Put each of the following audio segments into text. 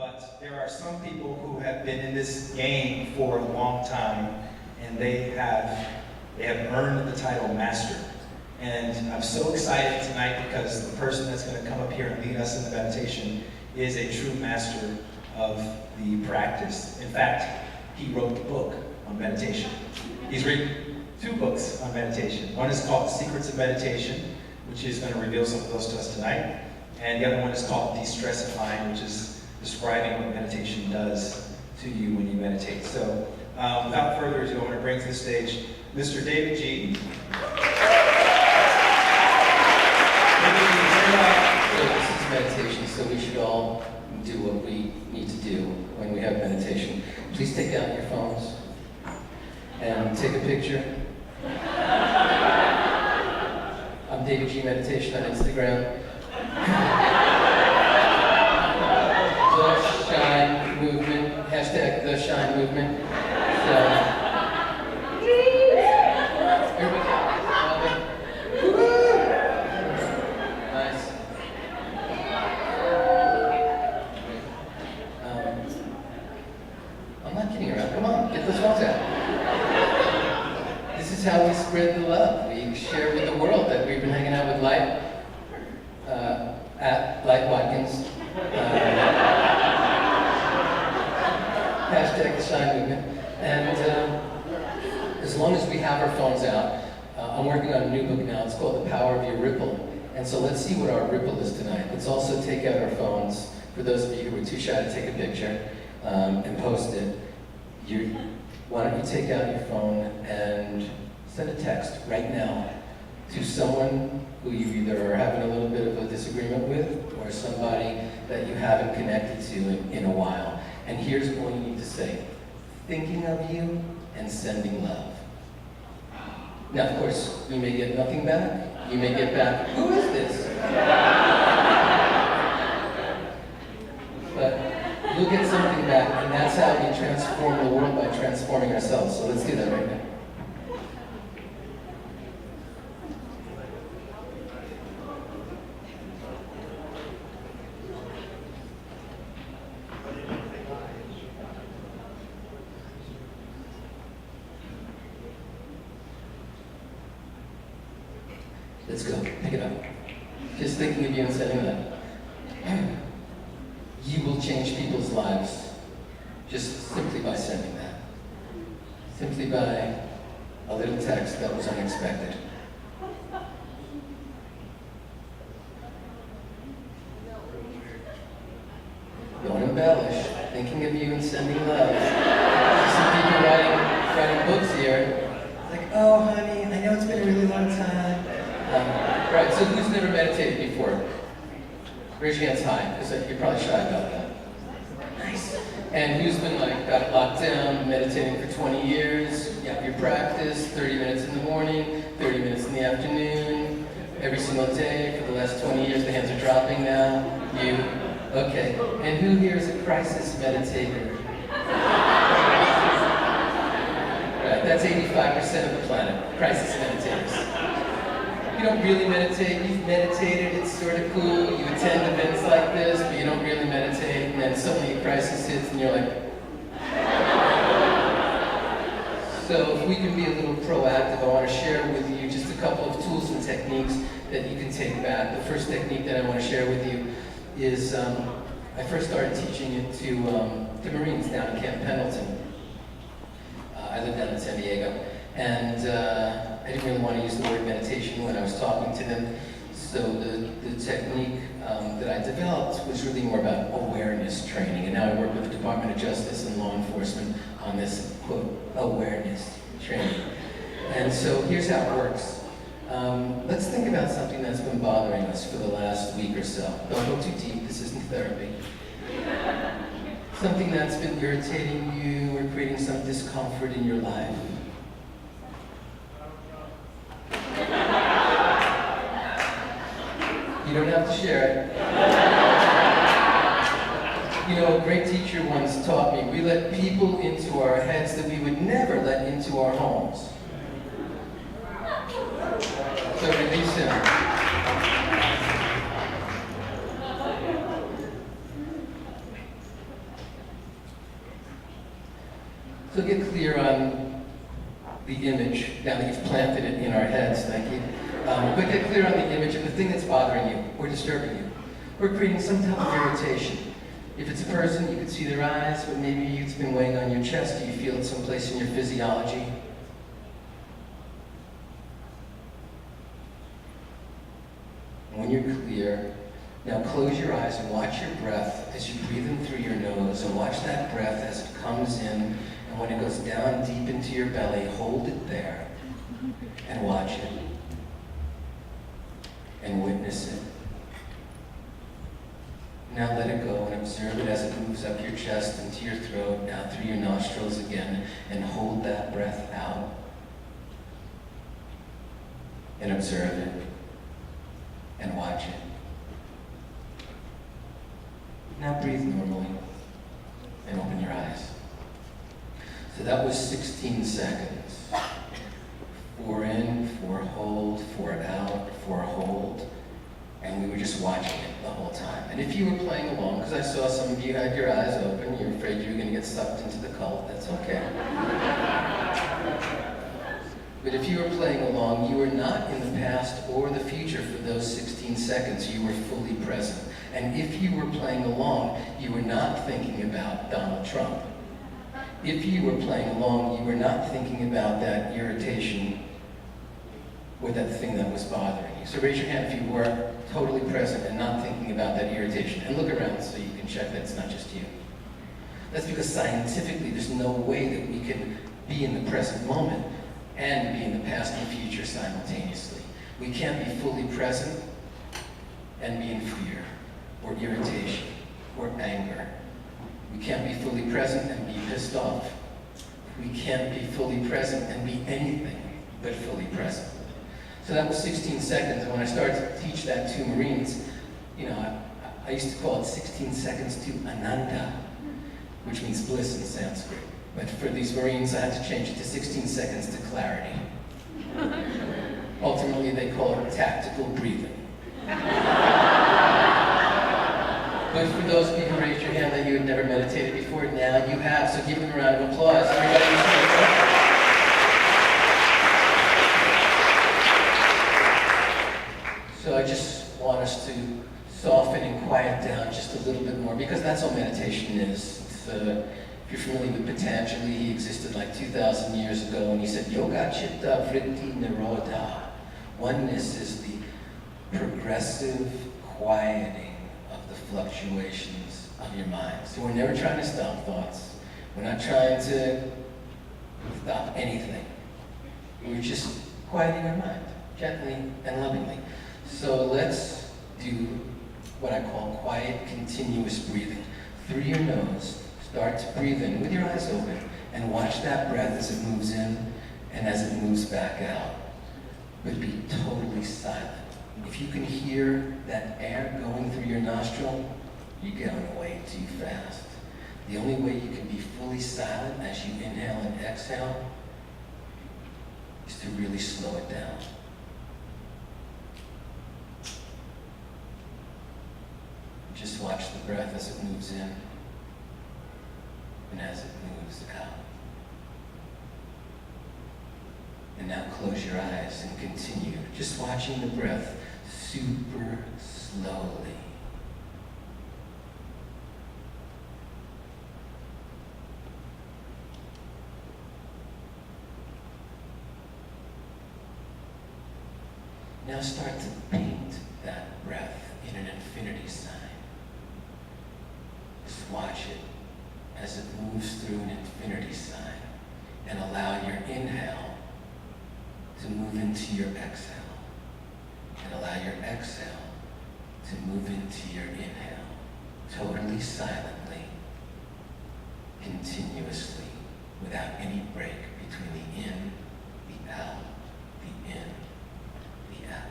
but there are some people who have been in this game for a long time, and they have earned the title Master. And I'm so excited tonight because the person that's going to come up here and lead us in the meditation is a true master of the practice. In fact, he wrote the book on meditation. He's written 2 books on meditation. One is called Secrets of Meditation, which is going to reveal some of those to us tonight. And the other one is called De-Stressifying, which is describing what meditation does to you when you meditate. So without further ado, I want to bring to the stage Mr. Davidji. This is meditation, so we should all do what we need to do when we have meditation. Please take out your phones and take a picture. I'm Davidji Meditation on Instagram. The Shine Movement, hashtag The Shine Movement. So, nice. I'm not kidding around. Come on, get those phones out. This is how we spread the love. We share with the world that we've been hanging out with Light, at Light Watkins. Hashtag The Shine Movement. And as long as we have our phones out, I'm working on a new book now. It's called The Power of Your Ripple. And so let's see what our ripple is tonight. Let's also take out our phones. For those of you who are too shy to take a picture and post it, why don't you take out your phone and send a text right now to someone who you either are having a little bit of a disagreement with or somebody that you haven't connected to in a while. And here's all you need to say. Thinking of you and sending love. Now, of course, you may get nothing back. You may get back, who is this? But you'll get something back, and that's how we transform the world, by transforming ourselves. So let's do that right now. Let's go. Pick it up. Just thinking of you and sending that. You will change people's lives just simply by sending that. Simply by a little text that was unexpected. Don't embellish. Thinking of you and sending love. Some people writing books here. Like, oh, honey, I know it's been a really long time. Right, so who's never meditated before? Raise your hands high, because you're probably shy about that. Nice. And who's been got it locked down, meditating for 20 years? You have your practice, 30 minutes in the morning, 30 minutes in the afternoon, every single day for the last 20 years. The hands are dropping now. You. Okay. And who here is a crisis meditator? Right, that's 85% of the planet, crisis meditators. You don't really meditate, you've meditated, it's sort of cool, you attend events like this, but you don't really meditate, and then suddenly a crisis hits and you're like... So if we can be a little proactive, I want to share with you just a couple of tools and techniques that you can take back. The first technique that I want to share with you is, I first started teaching it to Marines down in Camp Pendleton. I live down in San Diego. And I didn't really want to use the word meditation when I was talking to them. So the technique that I developed was really more about awareness training. And now I work with the Department of Justice and law enforcement on this, quote, awareness training. And so here's how it works. Let's think about something that's been bothering us for the last week or so. Don't go too deep, this isn't therapy. Something that's been irritating you or creating some discomfort in your life. You don't have to share it. You know, a great teacher once taught me, we let people into our heads that we would never let into our homes. So release him. So get clear on the image, now that you've planted it in our heads, thank you. But get clear on the image of the thing that's bothering you or disturbing you, or creating some type of irritation. If it's a person, you can see their eyes, but maybe it's been weighing on your chest. Do you feel it someplace in your physiology? When you're clear, now close your eyes and watch your breath as you breathe in through your nose, and watch that breath as it comes in, and when it goes down deep into your belly, hold it there and watch it and witness it. Now let it go and observe it as it moves up your chest into your throat, now through your nostrils again, and hold that breath out and observe it and watch it. Now breathe normally and open your eyes. So that was 16 seconds. 4 in, 4 hold, 4 out, 4 hold. And we were just watching it the whole time. And if you were playing along, because I saw some of you had your eyes open, you're afraid you were going to get sucked into the cult, that's okay. But if you were playing along, you were not in the past or the future for those 16 seconds. You were fully present. And if you were playing along, you were not thinking about Donald Trump. If you were playing along, you were not thinking about that irritation or that thing that was bothering you. So raise your hand if you were totally present and not thinking about that irritation. And look around so you can check that it's not just you. That's because scientifically there's no way that we can be in the present moment and be in the past and future simultaneously. We can't be fully present and be in fear or irritation or anger. We can't be fully present and be pissed off. We can't be fully present and be anything but fully present. So that was 16 seconds. And when I started to teach that to Marines, I used to call it 16 seconds to Ananda, which means bliss in Sanskrit. But for these Marines, I had to change it to 16 seconds to clarity. Ultimately, they call it tactical breathing. But for those of you who raised your hand that you had never meditated before, now you have. So give them a round of applause. Everybody. So I just want us to soften and quiet down just a little bit more, because that's all meditation is. If you're familiar with Patanjali, he existed like 2,000 years ago, and he said, Yoga Chitta Vritti Nirodha. Oneness is the progressive quieting of the fluctuations of your mind. So we're never trying to stop thoughts. We're not trying to stop anything. We're just quieting our mind, gently and lovingly. So let's do what I call quiet, continuous breathing. Through your nose, start to breathe in with your eyes open and watch that breath as it moves in and as it moves back out. But be totally silent. If you can hear that air going through your nostril, you're going way too fast. The only way you can be fully silent as you inhale and exhale is to really slow it down. Just watch the breath as it moves in and as it moves out. And now close your eyes and continue, just watching the breath super slowly. Now start to paint that breath in an infinity sign. Just watch it as it moves through an infinity sign, and allow your inhale to move into your exhale, and allow your exhale to move into your inhale, totally silently, continuously, without any break between the in, the out, the in, the out.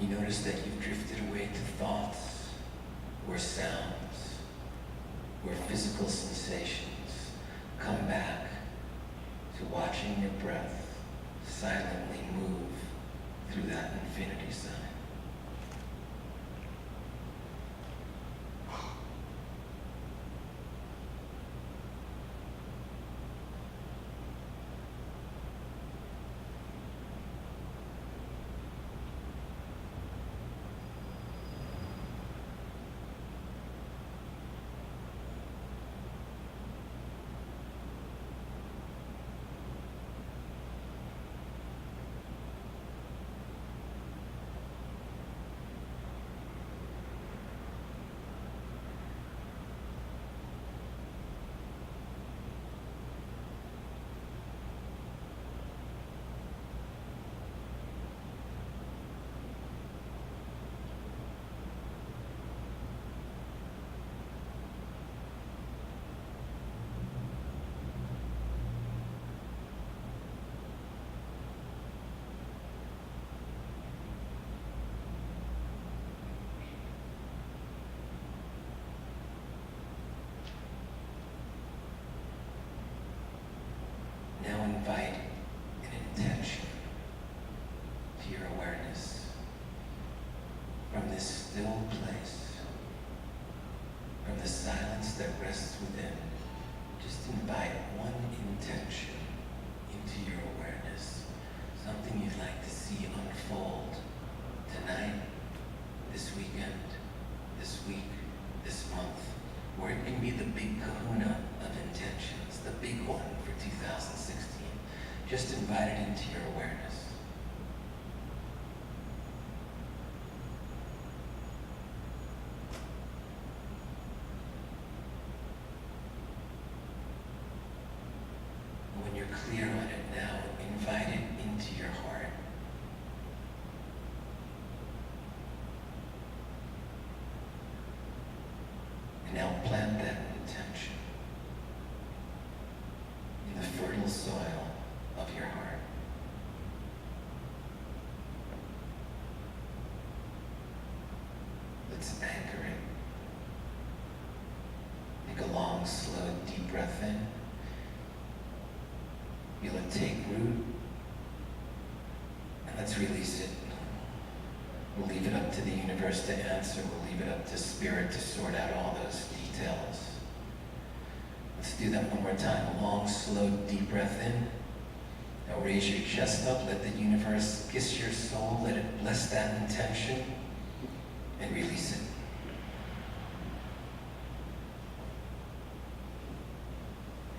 you notice that you've drifted away to thoughts or sounds or physical sensations, come back to watching your breath silently move through that infinity sign. Now invite an intention to your awareness from this still place, from the silence that rests within. Just invite one intention into your awareness, something you'd like to see unfold tonight, this weekend, this week, this month, or it can be the big kahuna of intentions, the big one for 2016. Just invite it into your awareness. When you're clear on it now, invite it into your heart. And now plant that intention in the fertile soil of your heart. Let's anchor it. Take a long, slow, deep breath in. Feel it take root. And let's release it. We'll leave it up to the universe to answer. We'll leave it up to spirit to sort out all those details. Let's do that one more time. A long, slow, deep breath in. Now raise your chest up. Let the universe kiss your soul. Let it bless that intention. And release it.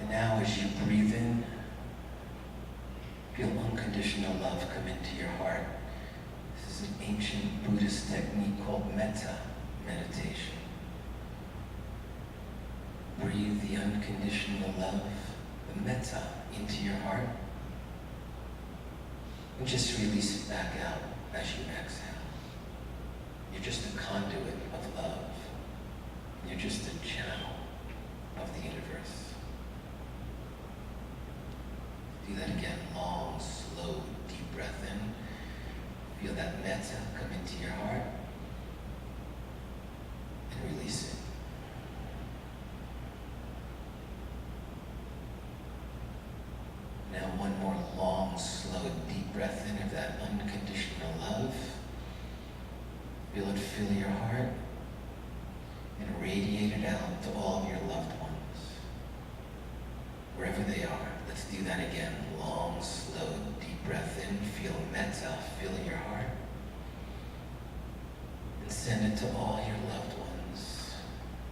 And now as you breathe in, feel unconditional love come into your heart. This is an ancient Buddhist technique called Metta Meditation. Breathe the unconditional love, the metta, into your heart. And just release it back out as you exhale. You're just a conduit of love. You're just a channel of the universe. Do that again. Long, slow, deep breath in. Feel that metta come into your heart. And release it. Now one more long, slow, deep breath in of that unconditional love. Feel it fill your heart and radiate it out to all of your loved ones, wherever they are. Let's do that again. Long, slow, deep breath in. Feel metta fill your heart. And send it to all your loved ones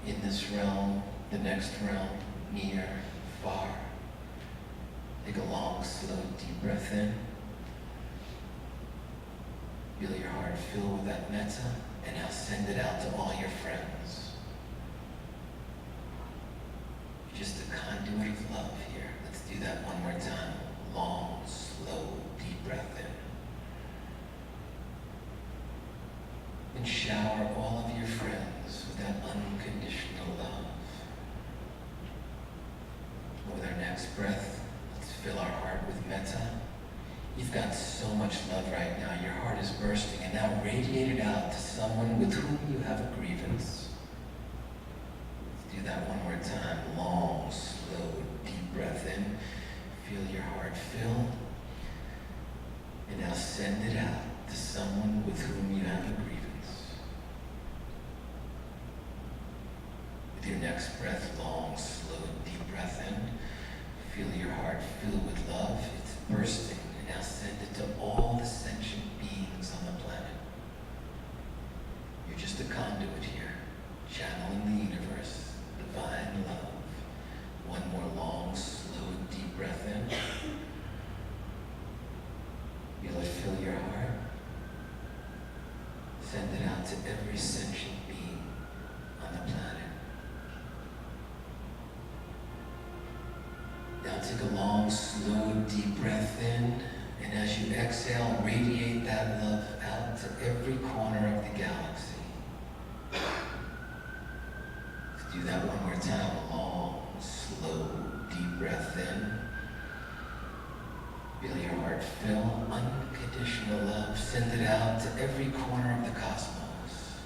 in this realm, the next realm, near, far. Take a long, slow, deep breath in. Feel your heart fill with that metta, and now send it out to all your friends. You're just a conduit of love here. Let's do that one more time. Long, slow, deep breath in. And shower all of your friends with that unconditional love. With our next breath, let's fill our heart with metta You've got so much love right now. Your heart is bursting, and now radiate it out to someone with whom you have a grievance. Let's do that one more time. Long, slow, deep breath in. Feel your heart fill. And now send it out to someone with whom you have a grievance. With your next breath, long, slow, deep breath in. Feel your heart fill with love. It's bursting. And now send it to all the sentient beings on the planet. You're just a conduit here, channeling the universe, divine love. One more long, slow, deep breath in. Feel it fill your heart. Send it out to every sentient being on the planet. Now take a long, slow, deep breath in, and as you exhale, radiate that love out to every corner of the galaxy. Let's do that one more time. A long, slow, deep breath in. Feel your heart fill, unconditional love. Send it out to every corner of the cosmos.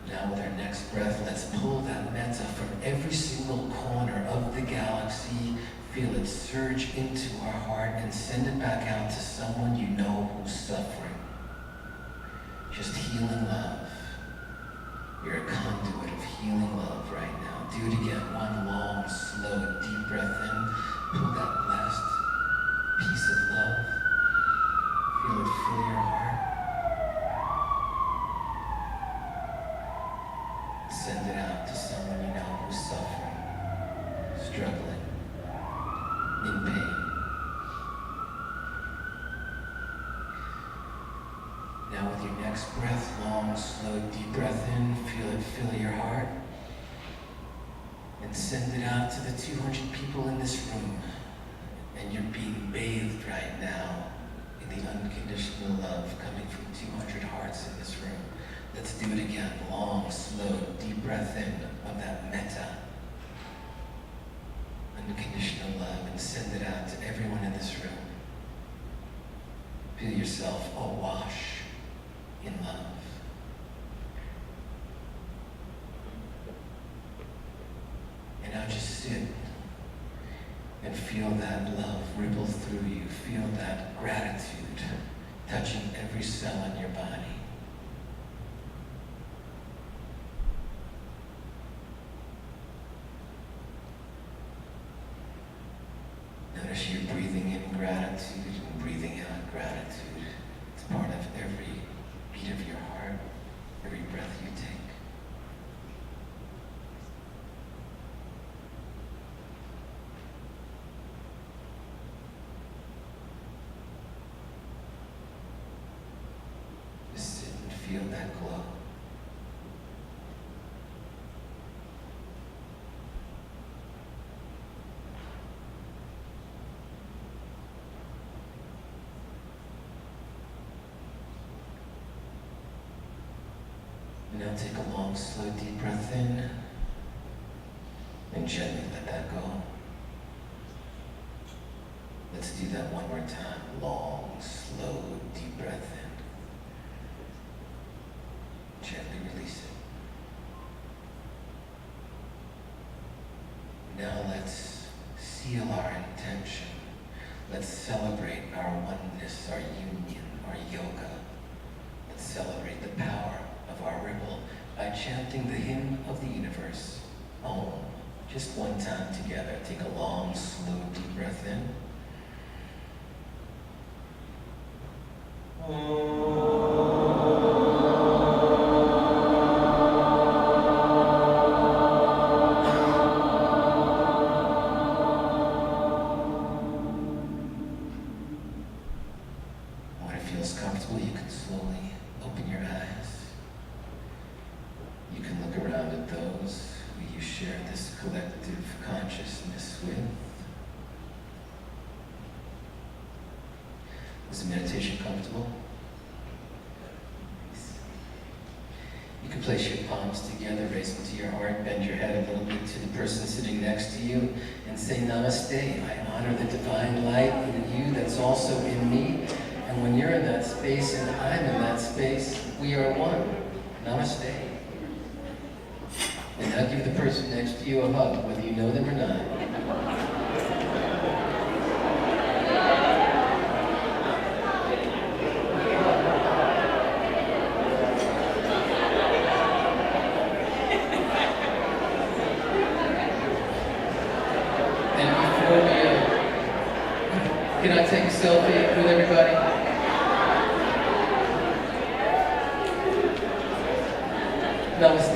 Now with our next breath, let's pull that metta from every single corner of the galaxy. Feel it surge into our heart and send it back out to someone you know who's suffering. Just healing love. You're a conduit of healing love right now. Do it again. One long, slow, deep breath in. Pull that last piece of love. Feel it fill your heart. Send it out to someone you know who's suffering, struggling, in pain. Now with your next breath, long, slow, deep breath in, feel it fill your heart. And send it out to the 200 people in this room. And you're being bathed right now in the unconditional love coming from 200 hearts in this room. Let's do it again. Long, slow, deep breath in of that metta. Unconditional love, and send it out to everyone in this room. Feel yourself awash in love. And now just sit and feel that love ripple through you. Feel that gratitude touching every cell in your body. Notice you're breathing in gratitude and breathing out gratitude. It's part of every beat of your heart, every breath you take. Just sit and feel that glow. And now take a long, slow, deep breath in and gently let that go. Let's do that one more time. Long, slow, deep breath in. Gently release it. Now let's seal our intention. Let's celebrate our oneness, our union, our yoga. Let's celebrate the power of our ripple by chanting the hymn of the universe, Om. Just one time together. Take a long, slow, deep breath in. When it feels comfortable, you can slowly open your eyes. You can look around at those who you share this collective consciousness with. Is the meditation comfortable? You can place your palms together, raise them to your heart, bend your head a little bit to the person sitting next to you, and and say namaste. I honor the divine light in you that's also in me. And when you're in that space and I'm in that space, we are one. Namaste. And now give the person next to you a hug, whether you know them or not. Can I take a selfie with everybody? Namaste.